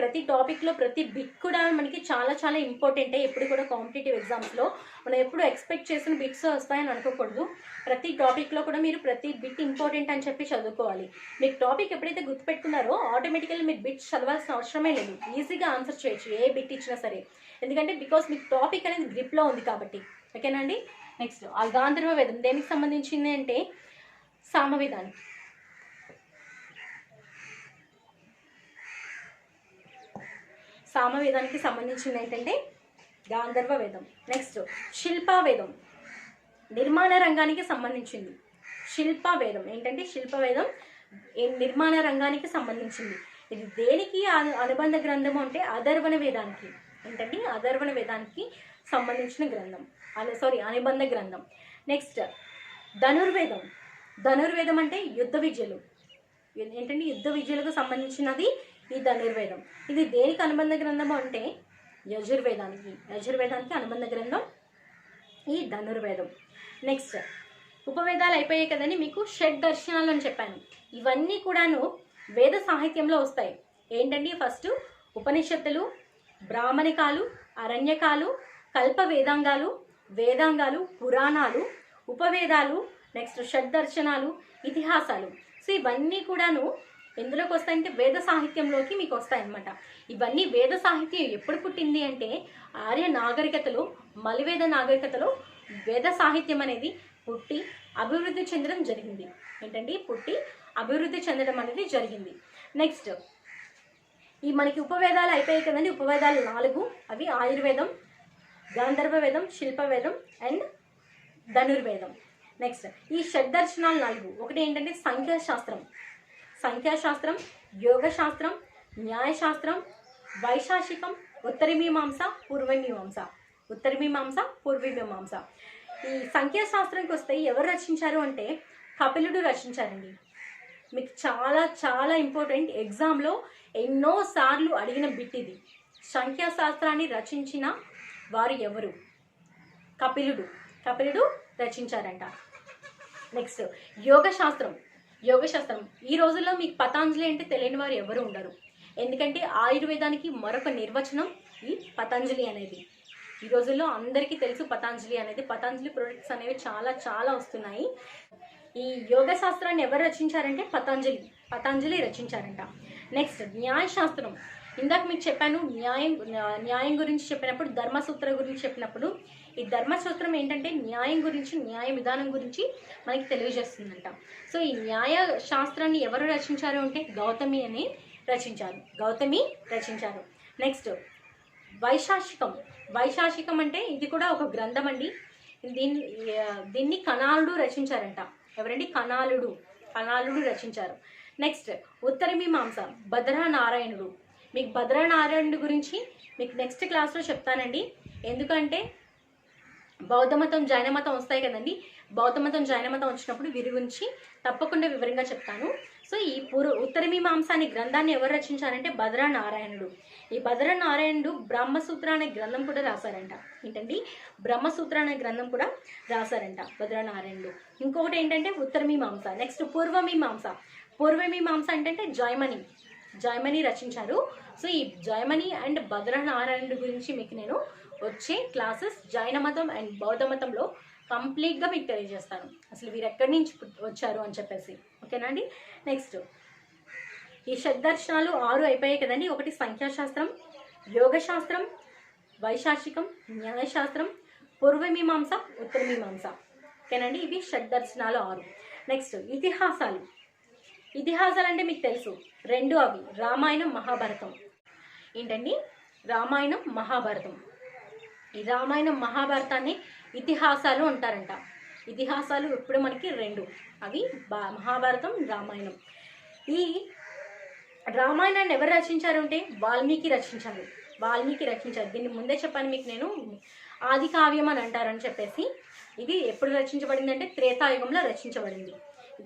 ప్రతి టాపిక్లో ప్రతి బిట్ కూడా మనకి చాలా చాలా ఇంపార్టెంటే. ఎప్పుడు కూడా కాంపిటేటివ్ ఎగ్జామ్స్లో మనం ఎప్పుడు ఎక్స్పెక్ట్ చేసిన బిట్స్ వస్తాయని అనుకోకూడదు. ప్రతి టాపిక్లో కూడా మీరు ప్రతి బిట్ ఇంపార్టెంట్ అని చెప్పి చదువుకోవాలి. మీకు టాపిక్ ఎప్పుడైతే గుర్తుపెట్టుకున్నారో ఆటోమేటికల్లీ మీరు బిట్స్ చదవాల్సిన అవసరమే లేదు. ఈజీగా ఆన్సర్ చేయొచ్చు ఏ బిట్ ఇచ్చినా సరే. ఎందుకంటే బికాస్ మీకు టాపిక్ అనేది గ్రిప్లో ఉంది కాబట్టి. ఓకేనా అండి? నెక్స్ట్ ఆ గాంధర్వ వేదం దేనికి సంబంధించింది అంటే సామవేదానికి. సామవేదానికి సంబంధించింది ఏంటంటే గాంధర్వ వేదం. నెక్స్ట్ శిల్పావేదం నిర్మాణ రంగానికి సంబంధించింది. శిల్పవేదం ఏంటంటే శిల్పవేదం నిర్మాణ రంగానికి సంబంధించింది. ఇది దేనికి అనుబంధ గ్రంథము అంటే అథర్వణ వేదానికి. ఏంటంటే అథర్వణ వేదానికి సంబంధించిన గ్రంథం. అనుబంధ గ్రంథం. నెక్స్ట్ ధనుర్వేదం అంటే యుద్ధ విద్యలు. ఏంటంటే యుద్ధ విద్యలకు సంబంధించినది ఈ ధనుర్వేదం. ఇది దేనికి అనుబంధ గ్రంథము అంటే యజుర్వేదానికి అనుబంధ గ్రంథం ఈ ధనుర్వేదం. నెక్స్ట్ ఉపవేదాలు అయిపోయాయి కదండి. మీకు షడ్ దర్శనాలు అని చెప్పాను. ఇవన్నీ కూడాను వేద సాహిత్యంలో వస్తాయి. ఏంటండి? ఫస్ట్ ఉపనిషత్తులు, బ్రాహ్మణికాలు, అరణ్యకాలు, కల్ప వేదాంగాలు, పురాణాలు, ఉపవేదాలు, నెక్స్ట్ షడ్దర్శనాలు, ఇతిహాసాలు. సో ఇవన్నీ కూడాను ఎందులోకి వస్తాయంటే వేద సాహిత్యంలోకి మీకు వస్తాయన్నమాట. ఇవన్నీ వేద సాహిత్యం ఎప్పుడు పుట్టింది అంటే ఆర్య నాగరికతలో, మలివేద నాగరికతలో వేద సాహిత్యం అనేది పుట్టి అభివృద్ధి చెందడం జరిగింది. ఏంటండి? పుట్టి అభివృద్ధి చెందడం అనేది జరిగింది. నెక్స్ట్ ఈ మనకి ఉపవేదాలు అయిపోయాయి కదండి. ఉపవేదాలు 4. అవి ఆయుర్వేదం, గాంధర్వ వేదం, శిల్పవేదం అండ్ ధనుర్వేదం. నెక్స్ట్ ఈ షడ్దర్శనాలు 4. ఒకటి ఏంటంటే సంఖ్యాశాస్త్రం, యోగశాస్త్రం, న్యాయశాస్త్రం, వైశాఖికం, ఉత్తరమీమాంస, పూర్వమీమాంస. ఈ సంఖ్యాశాస్త్రంకి వస్తే ఎవరు రచించారు అంటే కపిలుడు రచించారండి. మీకు చాలా చాలా ఇంపార్టెంట్. ఎగ్జామ్లో ఎన్నోసార్లు అడిగిన బిట్ ఇది. సంఖ్యాశాస్త్రాన్ని రచించిన వారు ఎవరు? కపిలుడు రచించారంట. నెక్స్ట్ యోగశాస్త్రం. ఈ రోజుల్లో మీకు పతాంజలి అంటే తెలియని వారు ఎవరు ఉండరు. ఎందుకంటే ఆయుర్వేదానికి మరొక నిర్వచనం ఈ పతాంజలి అనేది. ఈ రోజుల్లో అందరికీ తెలుసు పతాంజలి అనేది. పతాంజలి ప్రొడక్ట్స్ అనేవి చాలా చాలా వస్తున్నాయి. ఈ యోగ శాస్త్రాన్ని ఎవరు రచించారంటే పతాంజలి రచించారంట. నెక్స్ట్ న్యాయశాస్త్రం. ఇందాక మీకు చెప్పాను న్యాయం గురించి చెప్పినప్పుడు, ధర్మసూత్ర గురించి చెప్పినప్పుడు, ఈ ధర్మసూత్రం ఏంటంటే న్యాయం గురించి, న్యాయ విధానం గురించి మనకి తెలియజేస్తుందంట. సో ఈ న్యాయ శాస్త్రాన్ని ఎవరు రచించారు అంటే గౌతమి రచించారు. నెక్స్ట్ వైశాఖికం అంటే ఇది కూడా ఒక గ్రంథం అండి. దీన్ని కణాలుడు రచించారంట. ఎవరండి? కణాలుడు రచించారు. నెక్స్ట్ ఉత్తరమీమాంస, భద్రనారాయణుడు. మీకు భద్రనారాయణుడి గురించి మీకు నెక్స్ట్ క్లాస్లో చెప్తానండి. ఎందుకంటే బౌద్ధ మతం, జైన మతం వస్తాయి కదండి. బౌద్ధ మతం, జైన మతం వచ్చినప్పుడు వీరి గురించి తప్పకుండా వివరంగా చెప్తాను. సో ఈ ఉత్తర మీమాంస అనే గ్రంథాన్ని ఎవరు రచించారంటే బదరనారాయణుడు. ఈ బదరనారాయణుడు బ్రహ్మసూత్ర అనే గ్రంథం కూడా రాశారంట. ఏంటండి, బ్రహ్మసూత్ర అనే గ్రంథం కూడా రాశారంట బదరనారాయణుడు. ఇంకొకటి ఏంటంటే ఉత్తర మీమాంస. నెక్స్ట్ పూర్వమీమాంస. పూర్వమీమాంస అంటే జైమని రచించారు. సో ఈ జైమని అండ్ బదరనారాయణుడు గురించి మీకు నేను వచ్చే క్లాసెస్ జైన మతం అండ్ బౌద్ధ మతంలో కంప్లీట్గా మీకు తెలియజేస్తాను, అసలు వీరు ఎక్కడి నుంచి వచ్చారు అని చెప్పేసి. ఓకేనా అండి. నెక్స్ట్ ఈ షడ్దర్శనాలు 6 అయిపోయాయి కదండి. ఒకటి సంఖ్యాశాస్త్రం, యోగశాస్త్రం, వైశాఖికం, న్యాయశాస్త్రం, పూర్వమీమాంస, ఉత్తర మీమాంస. ఓకేనండి, ఇవి షడ్దర్శనాలు 6. నెక్స్ట్ ఇతిహాసాలు. ఇతిహాసాలు అంటే మీకు తెలుసు 2 అవి, రామాయణం, మహాభారతం. ఏంటండి, రామాయణం, మహాభారతం. ఈ రామాయణం, మహాభారతాన్ని ఇతిహాసాలు అంటారంట. ఇతిహాసాలు ఇప్పుడు మనకి 2, అవి మహాభారతం, రామాయణం. ఈ రామాయణాన్ని ఎవరు రచించారు అంటే వాల్మీకి రచించారు. దీన్ని ముందే చెప్పాను మీకు నేను, ఆది కావ్యం అని అంటారని చెప్పేసి. ఇది ఎప్పుడు రచించబడింది అంటే త్రేతాయుగంలో రచించబడింది.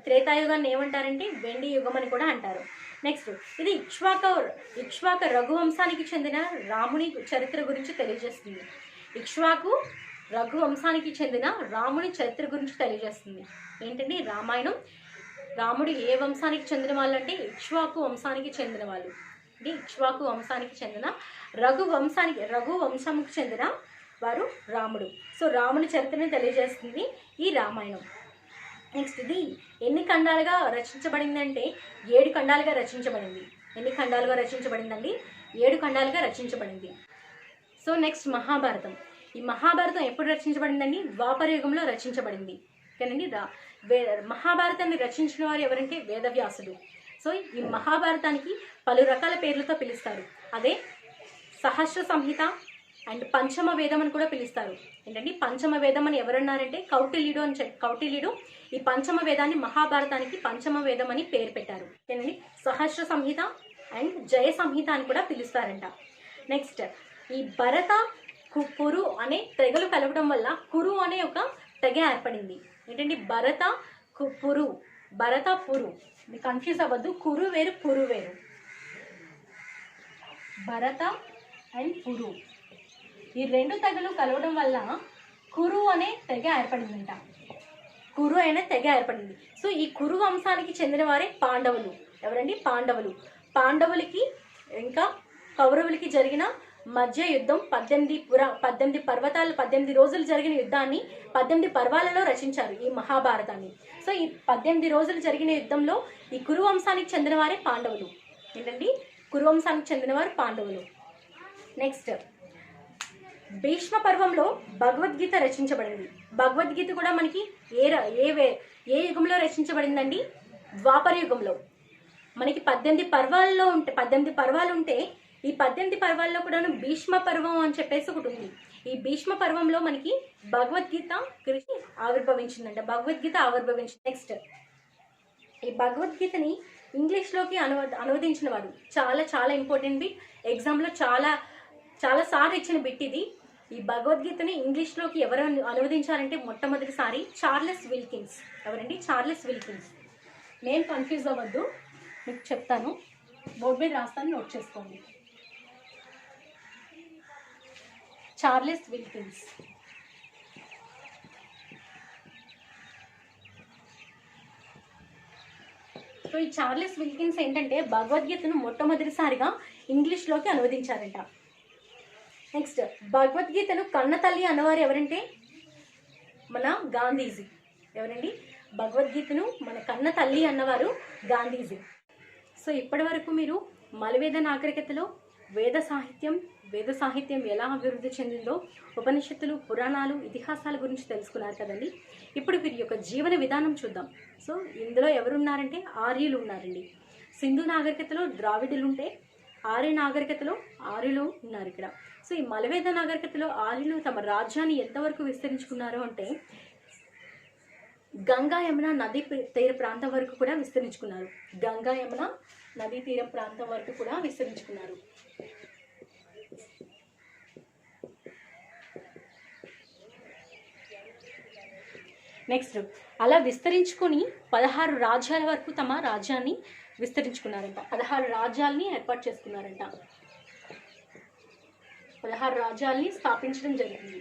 త్రేతాయుగాన్ని ఏమంటారంటే వెండి యుగం అని కూడా అంటారు. నెక్స్ట్ ఇది ఇక్ష్వాక రఘువంశానికి చెందిన రాముని చరిత్ర గురించి తెలియజేస్తుంది. ఇక్ష్వాకు రఘువంశానికి చెందిన రాముని చరిత్ర గురించి తెలియజేస్తుంది. ఏంటంటే రామాయణం, రాముడు ఏ వంశానికి చెందిన వాళ్ళు అంటే ఇక్ష్వాకు వంశానికి చెందిన వాళ్ళు. ఇది ఇక్ష్వాకు వంశానికి చెందిన రఘువంశానికి చెందిన వారు రాముడు. సో రాముని చరిత్రని తెలియజేస్తుంది ఈ రామాయణం. నెక్స్ట్ ఇది ఎన్ని ఖండాలుగా రచించబడింది అంటే 7 ఖండాలుగా రచించబడింది. ఎన్ని ఖండాలుగా రచించబడిందండి? 7 ఖండాలుగా రచించబడింది. So next Mahabharatam. ఈ మహాభారతం ఎప్పుడు రచించబడిందండి? ద్వాపర యుగంలో రచించబడింది. ఓకేనండి. మహాభారతాన్ని రచించిన వారు ఎవరంటే వేదవ్యాసుడు. సో ఈ మహాభారతానికి పలు రకాల పేర్లతో పిలుస్తారు. అదే సహస్ర సంహిత అండ్ పంచమ వేదం అని కూడా పిలుస్తారు. ఏంటంటే పంచమ వేదం అని ఎవరన్నారంటే కౌటిల్యుడు ఈ పంచమ వేదాన్ని మహాభారతానికి పంచమ వేదం అని పేరు పెట్టారు. ఏంటంటే సహస్ర సంహిత అండ్ జయ సంహిత అని కూడా పిలుస్తారంట. నెక్స్ట్ ఈ భరత కురు అనే తెగలు కలవడం వల్ల కురు అనే ఒక తెగ ఏర్పడింది. ఏంటంటే భరత పురు, మీరు కన్ఫ్యూజ్ అవ్వద్దు. కురు వేరు, పురు వేరు. భరత అండ్ పురు ఈ 2 తెగలు కలవడం వల్ల కురు అనే తెగ ఏర్పడిందంట. సో ఈ కురు వంశానికి చెందిన వారే పాండవులు. ఎవరండి? పాండవులకి ఇంకా కౌరవులకి జరిగిన మధ్య యుద్ధం 18 రోజులు జరిగిన యుద్ధాన్ని 18 పర్వాలలో రచించారు ఈ మహాభారతాన్ని. సో ఈ 18 రోజులు జరిగిన యుద్ధంలో ఈ కురు వంశానికి చెందిన వారే పాండవులు. ఏంటండి? కురు వంశానికి చెందినవారు పాండవులు. నెక్స్ట్ భీష్మ పర్వంలో భగవద్గీత రచించబడింది. భగవద్గీత కూడా మనకి ఏ యుగంలో రచించబడిందండి? ద్వాపర యుగంలో. మనకి 18 పర్వాలు ఉంటే ఈ 18 పర్వాల్లో కూడా భీష్మ పర్వం అని చెప్పేసి ఒకటి ఉంది. ఈ భీష్మ పర్వంలో మనకి భగవద్గీత ఆవిర్భవించిందంట. నెక్స్ట్ ఈ భగవద్గీతని ఇంగ్లీష్లోకి అనువదించిన వారు చాలా ఇంపార్టెంట్ బిట్. ఎగ్జామ్లో చాలా సార్లు ఇచ్చిన బిట్ ఇది. ఈ భగవద్గీతని ఇంగ్లీష్లోకి ఎవరు అనువదించారంటే మొట్టమొదటిసారి చార్లెస్ విల్కిన్స్. ఎవరండి? Charles Wilkins. నేను కన్ఫ్యూజ్ అవ్వద్దు, మీకు చెప్తాను, బోర్డు మీద రాస్తాను, నోట్ చేసుకోండి. Charles Wilkins. సో ఈ చార్లెస్ విల్కిన్స్ ఏంటంటే భగవద్గీతను మొట్టమొదటిసారిగా ఇంగ్లీష్లోకి అనువదించారంట. నెక్స్ట్ భగవద్గీతను కన్న తల్లి అన్నవారు ఎవరంటే మన గాంధీజీ. ఎవరండి? భగవద్గీతను మన కన్న తల్లి అన్నవారు గాంధీజీ. సో ఇప్పటి వరకు మీరు మలవేద నాగరికతలో వేద సాహిత్యం ఎలా అభివృద్ధి చెందిందో, ఉపనిషత్తులు, పురాణాలు, ఇతిహాసాల గురించి తెలుసుకున్నారు కదండి. ఇప్పుడు వీరి యొక్క జీవన విధానం చూద్దాం. సో ఇందులో ఎవరున్నారంటే ఆర్యులు ఉన్నారండి. సింధు నాగరికతలో ద్రావిడులు ఉంటే ఆర్య నాగరికతలో ఆర్యులు ఉన్నారు ఇక్కడ. సో ఈ మలవేద నాగరికతలో ఆర్యులు తమ రాజ్యాన్ని ఎంతవరకు విస్తరించుకున్నారు అంటే గంగా యమున నదీ తీర ప్రాంతం వరకు కూడా విస్తరించుకున్నారు. నెక్స్ట్ అలా విస్తరించుకొని 16 రాజ్యాల వరకు తమ రాజ్యాన్ని విస్తరించుకున్నారంట. 16 రాజ్యాల్ని ఏర్పాటు చేసుకున్నారంట. 16 రాజ్యాల్ని స్థాపించడం జరిగింది.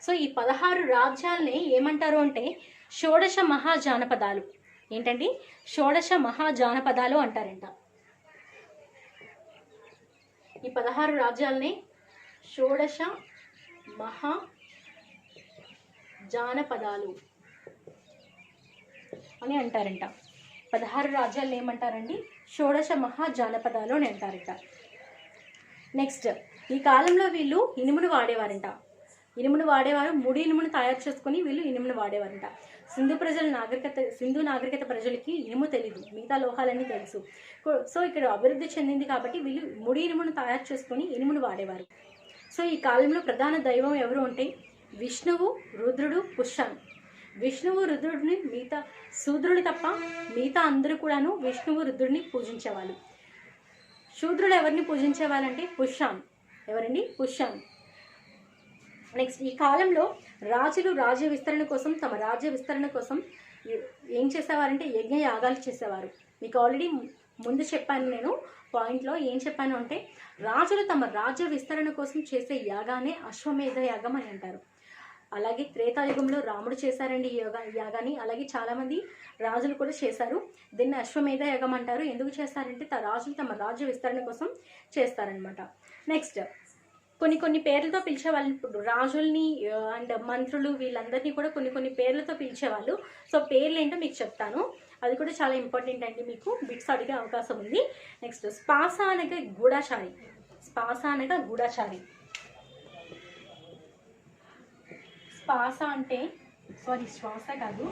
సో ఈ 16 రాజ్యాల్ని ఏమంటారు అంటే షోడశ మహాజానపదాలు. ఏంటండి? షోడశ మహాజానపదాలు అంటారంట. ఈ 16 రాజ్యాల్ని షోడశ మహా జానపదాలు అని అంటారంట. 16 రాజ్యాలను ఏమంటారండి? షోడశ మహా జానపదాలు అని అంటారంట. నెక్స్ట్ ఈ కాలంలో వీళ్ళు ఇనుమును వాడేవారంట. ఇనుమును వాడేవారు. ముడి ఇనుమును తయారు చేసుకుని వీళ్ళు ఇనుమును వాడేవారంట. సింధు నాగరికత ప్రజలకి ఇనుము తెలీదు, మిగతా లోహాలన్నీ తెలుసు. సో ఇక్కడ అభివృద్ధి చెందింది కాబట్టి వీళ్ళు ముడి ఇనుమును తయారు చేసుకుని ఇనుమును వాడేవారు. సో ఈ కాలంలో ప్రధాన దైవం ఎవరు అంటే విష్ణువు, రుద్రుడు, పుష్యాన్. విష్ణువు, రుద్రుడిని మిగతా శూద్రుడు తప్ప మిగతా అందరూ కూడాను విష్ణువు, రుద్రుడిని పూజించేవాళ్ళు. శూద్రుడు ఎవరిని పూజించేవాళ్ళంటే పుష్యాన్. ఎవరండి? పుష్యాన్. నెక్స్ట్ ఈ కాలంలో రాజులు రాజ్య విస్తరణ కోసం, తమ రాజ్య విస్తరణ కోసం ఏం చేసేవారంటే యజ్ఞ యాగాలు చేసేవారు. మీకు ఆల్రెడీ ముందు చెప్పాను నేను పాయింట్లో. ఏం చెప్పాను అంటే రాజులు తమ రాజ్య విస్తరణ కోసం చేసే యాగానే అశ్వమేధ యాగం అని అంటారు. అలాగే త్రేతాయుగంలో రాముడు చేశారండి ఈ యాగాన్ని. అలాగే చాలామంది రాజులు కూడా చేశారు. దీన్ని అశ్వమేధ యాగం అంటారు. ఎందుకు చేస్తారంటే రాజులు తమ రాజ్య విస్తరణ కోసం చేస్తారనమాట. నెక్స్ట్ కొన్ని పేర్లతో పిలిచేవాళ్ళు. ఇప్పుడు రాజుల్ని అండ్ మంత్రులు వీళ్ళందరినీ కూడా కొన్ని పేర్లతో పిలిచేవాళ్ళు. సో పేర్లు ఏంటో మీకు చెప్తాను. అది కూడా చాలా ఇంపార్టెంట్ అండి, మీకు బిట్స్ అడిగే అవకాశం ఉంది. నెక్స్ట్ స్పాస అనగా గూఢాచారి. స్పాస అనగా గూఢాచారి. స్పాస అంటే శ్వాస కాదు,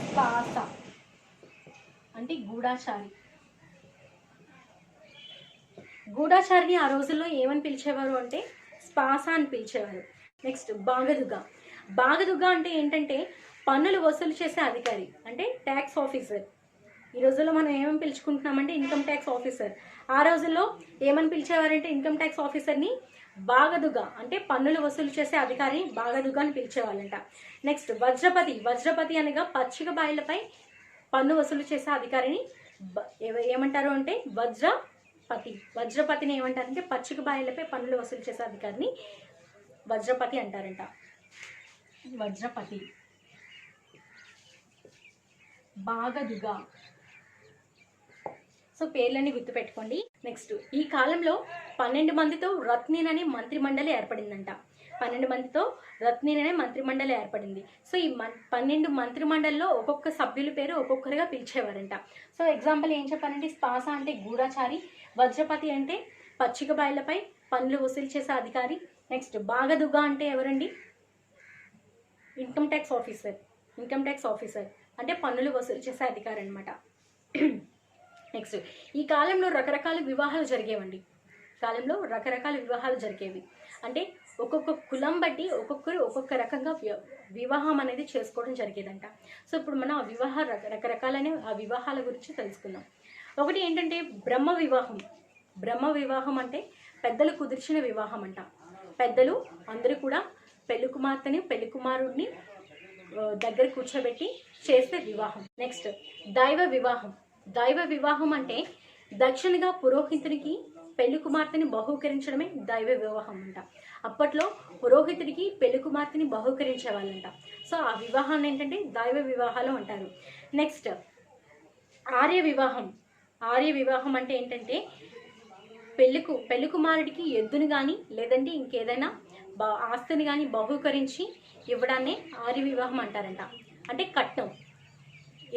స్పాస అంటే గూఢాచారి. గూఢాచారిని ఆ రోజుల్లో ఏమని పిలిచేవారు అంటే స్పాస అని పిలిచేవారు. నెక్స్ట్ బాగదుగ. బాగదుగ అంటే ఏంటంటే పన్నులు వసూలు చేసే అధికారి, అంటే ట్యాక్స్ ఆఫీసర్. ఈ రోజుల్లో మనం ఏమని పిలుచుకుంటున్నామంటే ఇన్కమ్ ట్యాక్స్ ఆఫీసర్. ఆ రోజుల్లో ఏమని పిలిచేవారంటే ఇన్కమ్ ట్యాక్స్ ఆఫీసర్ని బాగదుగ అంటే పన్నులు వసూలు చేసే అధికారిని బాగదుగ అని పిలిచేవాళ్ళంట. నెక్స్ట్ వజ్రపతి. వజ్రపతి అనగా పచ్చిక బాయిలపై పన్ను వసూలు చేసే అధికారిని ఏమంటారు అంటే వజ్రపతి. వజ్రపతిని ఏమంటారంటే పచ్చిక బాయిలపై పన్నులు వసూలు చేసే అధికారిని వజ్రపతి అంటారంట. వజ్రపతి. బాగదుగ. సో పేర్లన్నీ గుర్తుపెట్టుకోండి. నెక్స్ట్ ఈ కాలంలో 12 మందితో రత్నిన్ అనే మంత్రిమండలి ఏర్పడిందంట. 12 మందితో రత్నిన్ అనే మంత్రిమండలి ఏర్పడింది. సో ఈ 12 మంత్రిమండలిలో ఒక్కొక్క సభ్యుల పేరు ఒక్కొక్కరిగా పిలిచేవారంట. సో ఎగ్జాంపుల్ ఏం చెప్పానంటే స్పాస అంటే గూఢాచారి, వజ్రపతి అంటే పచ్చిక బాయిలపై పన్నులు వసూలు చేసే అధికారి. నెక్స్ట్ బాగదుగ అంటే ఎవరండి? Income tax officer. Income tax officer అంటే పన్నులు వసూలు చేసే అధికారి అనమాట. నెక్స్ట్ ఈ కాలంలో రకరకాల వివాహాలు జరిగేవండి. కాలంలో రకరకాల వివాహాలు జరిగేవి. అంటే ఒక్కొక్క కులం బట్టి ఒక్కొక్కరు ఒక్కొక్క రకంగా వివాహం అనేది చేసుకోవడం జరిగేదంట. సో ఇప్పుడు మనం ఆ రకరకాలనే ఆ వివాహాల గురించి తెలుసుకుందాం. ఒకటి ఏంటంటే బ్రహ్మ వివాహం. బ్రహ్మ వివాహం అంటే పెద్దలు కుదిర్చిన వివాహం అంట. పెద్దలు అందరూ కూడా పెళ్లి కుమార్తెని పెళ్లి కుమారుడిని దగ్గర కూర్చోబెట్టి చేసే వివాహం. నెక్స్ట్ దైవ వివాహం. దైవ వివాహం అంటే దక్షిణగా పురోహితునికి పెళ్లి కుమార్తెని బహూకరించడమే దైవ వివాహం అంట. అప్పట్లో పురోహితుడికి పెళ్లి కుమార్తెని బహూకరించే వాళ్ళంట. సో ఆ వివాహాన్ని ఏంటంటే దైవ వివాహాలు అంటారు. నెక్స్ట్ ఆర్య వివాహం. ఆర్య వివాహం అంటే ఏంటంటే పెళ్లి కుమారుడికి ఎద్దును కానీ లేదంటే ఇంకేదైనా ఆస్తిని కానీ బహూకరించి ఇవ్వడాన్ని ఆర్య వివాహం అంటారంట. అంటే కట్నం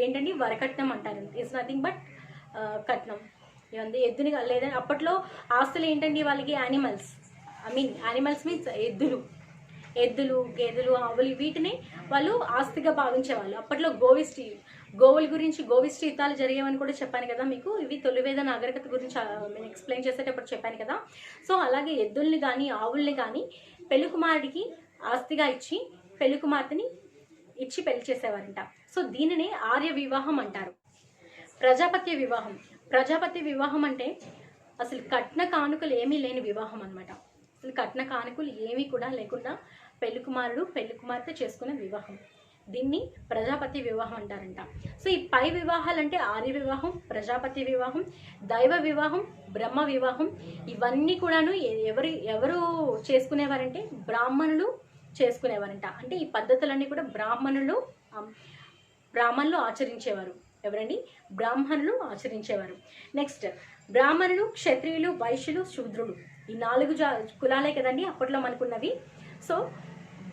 ఏంటండి? వరకట్నం అంటారు. ఇట్స్ నథింగ్ బట్ కట్నం. ఎద్దుని లేదంటే అప్పట్లో ఆస్తులు ఏంటండి వాళ్ళకి? యానిమల్స్. యానిమల్స్ మీన్స్ ఎద్దులు, గేదెలు, ఆవులు వీటిని వాళ్ళు ఆస్తిగా భావించేవాళ్ళు. అప్పట్లో గోవుల గురించి గోవిష్టి యుద్ధాలు జరిగేవని కూడా చెప్పాను కదా మీకు. ఇవి తొలివేద నాగరికత గురించి నేను ఎక్స్ప్లెయిన్ చేసేటప్పుడు చెప్పాను కదా. సో అలాగే ఎద్దుల్ని కానీ ఆవుల్ని కానీ పెళ్లి కుమారుడికి ఆస్తిగా ఇచ్చి పెళ్లి కుమార్తెని ఇచ్చి పెళ్లి చేసేవారంట. సో దీనినే ఆర్య వివాహం అంటారు. ప్రజాపత్య వివాహం. ప్రజాపత్య వివాహం అంటే అసలు కట్న కానుకలు ఏమీ లేని వివాహం అనమాట. అసలు కట్న కానుకలు ఏమీ కూడా లేకుండా పెళ్లి కుమారుడు పెళ్లి కుమార్తె చేసుకునే వివాహం. దీన్ని ప్రజాపతి వివాహం అంటారంట. సో ఈ పై వివాహాలు అంటే ఆర్య వివాహం, ప్రజాపతి వివాహం, దైవ వివాహం, బ్రహ్మ వివాహం, ఇవన్నీ కూడాను ఎవరు చేసుకునేవారంటే బ్రాహ్మణులు చేసుకునేవారంట. అంటే ఈ పద్ధతులన్నీ కూడా బ్రాహ్మణులు ఆచరించేవారు. ఎవరండి? బ్రాహ్మణులు ఆచరించేవారు. నెక్స్ట్, బ్రాహ్మణులు, క్షత్రియులు, వైశ్యులు, శూద్రులు, ఈ 4 కులాలే కదండి అప్పట్లో మనకున్నవి. సో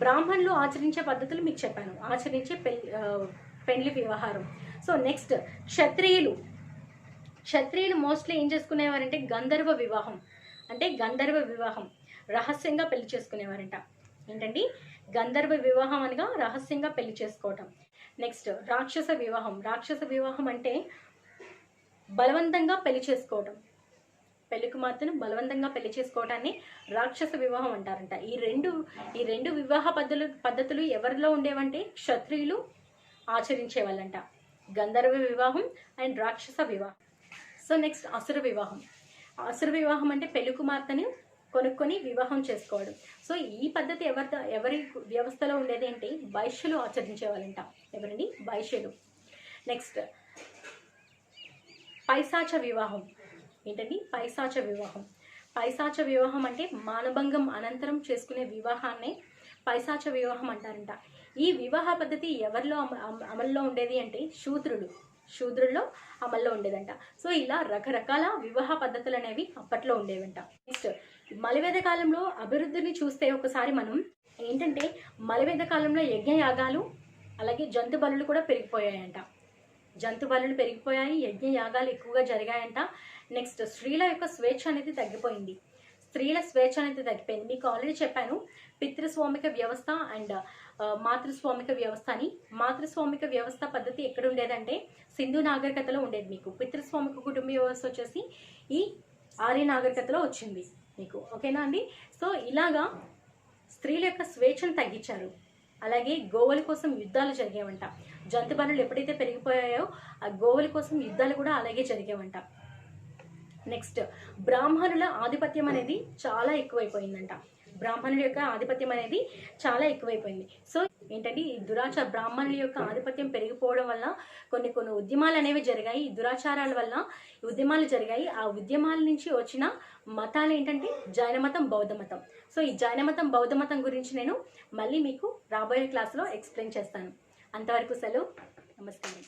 బ్రాహ్మణులు ఆచరించే పద్ధతులు మీకు చెప్పాను, ఆచరించే పెళ్లి వ్యవహారం. సో నెక్స్ట్, క్షత్రియులు మోస్ట్లీ ఏం చేసుకునేవారంటే గంధర్వ వివాహం. అంటే గంధర్వ వివాహం రహస్యంగా పెళ్లి చేసుకునేవారంట. ఏంటండి? గంధర్వ వివాహం అనగా రహస్యంగా పెళ్లి చేసుకోవటం. నెక్స్ట్, రాక్షస వివాహం అంటే బలవంతంగా పెళ్లి చేసుకోవటం. పెళ్లి కుమార్తెను బలవంతంగా పెళ్లి చేసుకోవటాన్ని రాక్షస వివాహం అంటారంట. ఈ రెండు వివాహ పద్ధతులు ఎవరిలో ఉండేవంటే క్షత్రియులు ఆచరించే వాళ్ళంట. గంధర్వ వివాహం అండ్ రాక్షస వివాహం. సో నెక్స్ట్, అసుర వివాహం అంటే పెళ్లి కుమార్తెను కొనుక్కొని వివాహం చేసుకోవడం. సో ఈ పద్ధతి ఎవరి వ్యవస్థలో ఉండేది అంటే వైశ్యులు ఆచరించేవాళ్ళంట. ఎవరండి? వైశ్యులు. నెక్స్ట్, పైశాచ వివాహం. ఏంటండి? పైశాచ వివాహం అంటే మానభంగం అనంతరం చేసుకునే వివాహాన్ని పైశాచ వివాహం అంటారంట. ఈ వివాహ పద్ధతి ఎవరిలో అమల్లో ఉండేది అంటే శూద్రుల్లో అమల్లో ఉండేదంట. సో ఇలా రకరకాల వివాహ పద్ధతులు అనేవి అప్పట్లో ఉండేవంట. నెక్స్ట్, మలివేద కాలంలో అభివృద్ధిని చూస్తే ఒకసారి మనం ఏంటంటే మలివేద కాలంలో యజ్ఞయాగాలు అలాగే జంతు బలులు కూడా పెరిగిపోయాయంట. యజ్ఞయాగాలు ఎక్కువగా జరిగాయంట. నెక్స్ట్, స్త్రీల యొక్క స్వేచ్ఛ అనేది తగ్గిపోయింది. మీకు ఆల్రెడీ చెప్పాను, పితృస్వామిక వ్యవస్థ అండ్ మాతృస్వామిక వ్యవస్థ అని. మాతృస్వామిక వ్యవస్థ పద్ధతి ఎక్కడ ఉండేదంటే సింధు నాగరికతలో ఉండేది. మీకు పితృస్వామిక కుటుంబ వ్యవస్థ వచ్చేసి ఈ ఆర్య నాగరికతలో వచ్చింది మీకు. ఓకేనా అండి? సో ఇలాగా స్త్రీల యొక్క స్వేచ్ఛను తగ్గించారు. అలాగే గోవుల కోసం యుద్ధాలు జరిగేవంట. జంతు బలులు ఎప్పుడైతే పెరిగిపోయాయో ఆ గోవుల కోసం యుద్ధాలు కూడా అలాగే జరిగేవంట. నెక్స్ట్, బ్రాహ్మణుల ఆధిపత్యం అనేది చాలా ఎక్కువైపోయిందంట. సో ఏంటంటే ఈ బ్రాహ్మణుల యొక్క ఆధిపత్యం పెరిగిపోవడం వల్ల కొన్ని ఉద్యమాలు అనేవి జరిగాయి. ఈ దురాచారాల వల్ల ఉద్యమాలు జరిగాయి. ఆ ఉద్యమాల నుంచి వచ్చిన మతాలు ఏంటంటే జైన మతం, బౌద్ధ మతం. సో ఈ జైన మతం, బౌద్ధ మతం గురించి నేను మళ్ళీ మీకు రాబోయే క్లాసులో ఎక్స్ప్లెయిన్ చేస్తాను. అంతవరకు సెలవు. నమస్కారం.